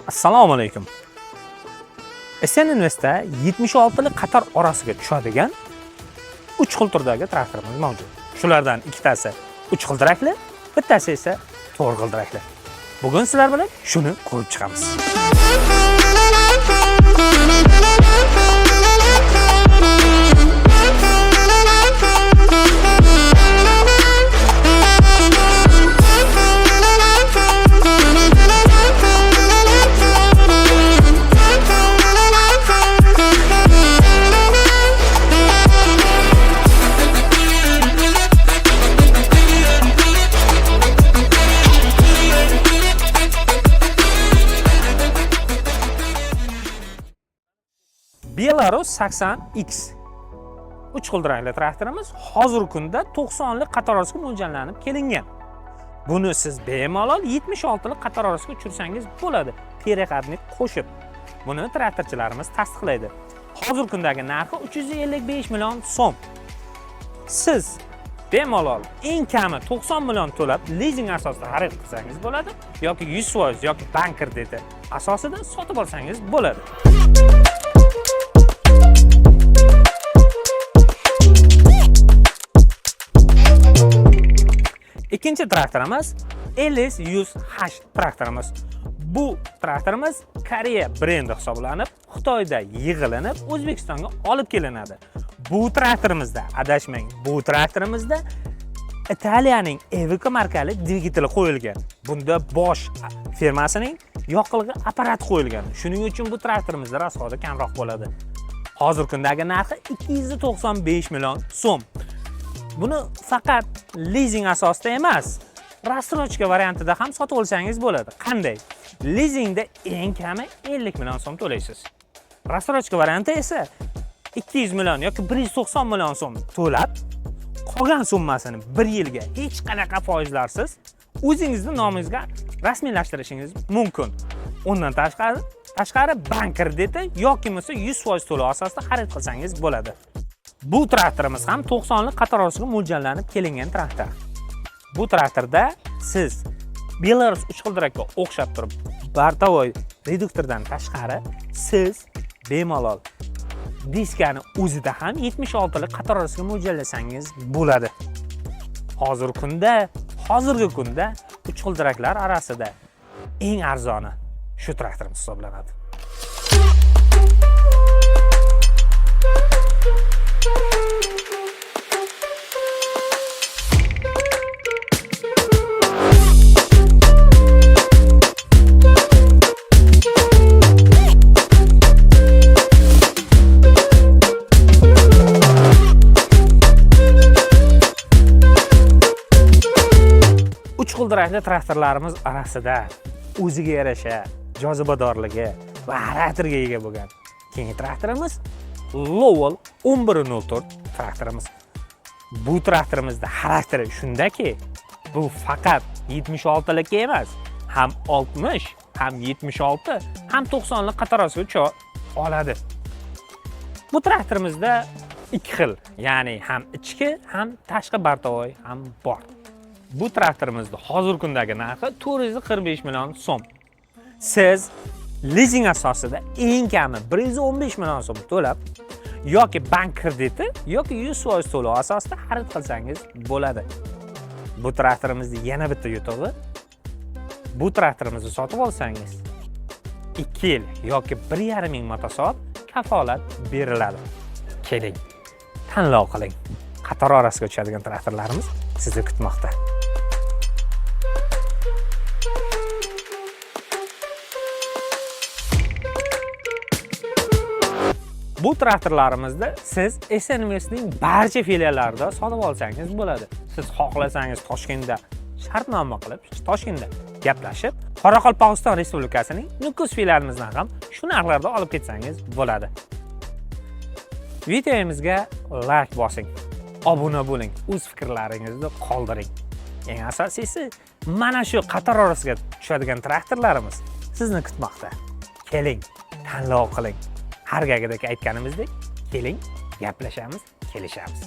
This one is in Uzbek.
Assalomu alaykum. SN Investda 76 li qator orasiga tushadigan 3 xil turdagi traktorimiz mavjud. Shulardan ikkitasi 3 g'ildirakli, bittasi esa 4 g'ildirakli. Bugun sizlar bilan shuni ko'rib chiqamiz. Belarus 80X 3 g'ildirakli traktorimiz hozirgi kunda 90 lik qator orasiga mo'ljallanib kelingan. Buni siz bemalol 76 lik qator orasiga tushirsangiz bo'ladi, peraqatni qo'shib. Buni traktorchilarimiz tasdiqlaydi. Hozirgi kundagi narxi 355 million so'm. Siz bemalol eng kami 90 million to'lab lizing asosida xarid qilsangiz bo'ladi yoki 100% yoki bank krediti asosida sotib olsangiz bo'ladi. Ikkinchi traktorimiz LS100H traktorimiz. Bu traktorimiz Koreya brendi hisoblanib, Xitoyda yig'ilinib, O'zbekistonga olib kelinadi. Bu traktorimizda, adashmang, bu traktorimizda Italiyaning Evoque markali dvigateli qo'yilgan. Bunda Bosch firmasining yoqilg'i apparati qo'yilgan. Shuning uchun bu traktorimizda rasxodi kamroq bo'ladi. Hozirgi kundagi narxi 295 million so'm. Buni faqat lizing asosida emas, rassrochka variantida ham sotib olsangiz bo'ladi. Qanday? Lizingda eng kami 50 million so'm to'laysiz. Rassrochka varianti esa 200 million yoki 190 million so'm to'lab, qolgan summasini 1 yilga hech qanaqa foizlarsiz o'zingizning nomingizga rasmiylashtirishingiz mumkin. Undan tashqari bank krediti yoki 100% to'lov asosida xarid qilsangiz bo'ladi. Bu traktorimiz ham 90 lik qator orasiga mo'ljallanib kelingan traktor. Bu traktorda siz Belarus 3 g'ildirakka o'xshab turib, bartavoy reduktordan tashqari siz bemalol diskani o'zida ham 76 lik qator orasiga mo'ljallasangiz bo'ladi. Hozirgi kunda 3 g'ildiraklar orasida eng arzoni shu traktorimiz hisoblanadi. G'ildirakli traktorlarimiz orasida o'ziga yarasha jozibadorligi va xarakterga ega bo'lgan keyingi traktorimiz Lowell 1104 traktorimiz. Bu traktorimizda xarakteri shundaki, bu faqat 76 lik emas, ham 60, ham 76, ham 90 lik qator orasiga tusha oladi. Bu traktorimizda ikki xil, ya'ni ham ichki, ham tashqi bartavoy ham bor. Bu traktorimizda hozirgi kundagi narxi 445 million so'm. Siz lizing asosida eng kami 115 million so'm to'lab yoki bank krediti yoki 100% to'lov asosida xarid qilsangiz bo'ladi. Bu traktorimizning yana bitta yutug'i, bu traktorimizni sotib olsangiz 2 yil yoki 1,5 ming motosoat kafolat beriladi. Keling, tanlov qiling. Qator orasiga tushadigan traktorlarimiz sizni kutmoqda. Bu traktorlarimizda siz SN Investning barcha filiallarida sotib olsangiz bo'ladi. Siz xohlasangiz Toshkentda shartnoma qilib, Toshkentda gaplashib, Qoraqalpog'iston Respublikasining Nukus filialimizdan ham shu narxlarda olib ketsangiz bo'ladi. Videomizga like bosing, obuna bo'ling, o'z fikrlaringizni qoldiring. Eng asosiysi, mana shu qator orasiga tushadigan traktorlarimiz sizni kutmoqda. Keling, tanlov qiling. Har galgidek aytganimizdek, keling, gaplashamiz, kelishamiz.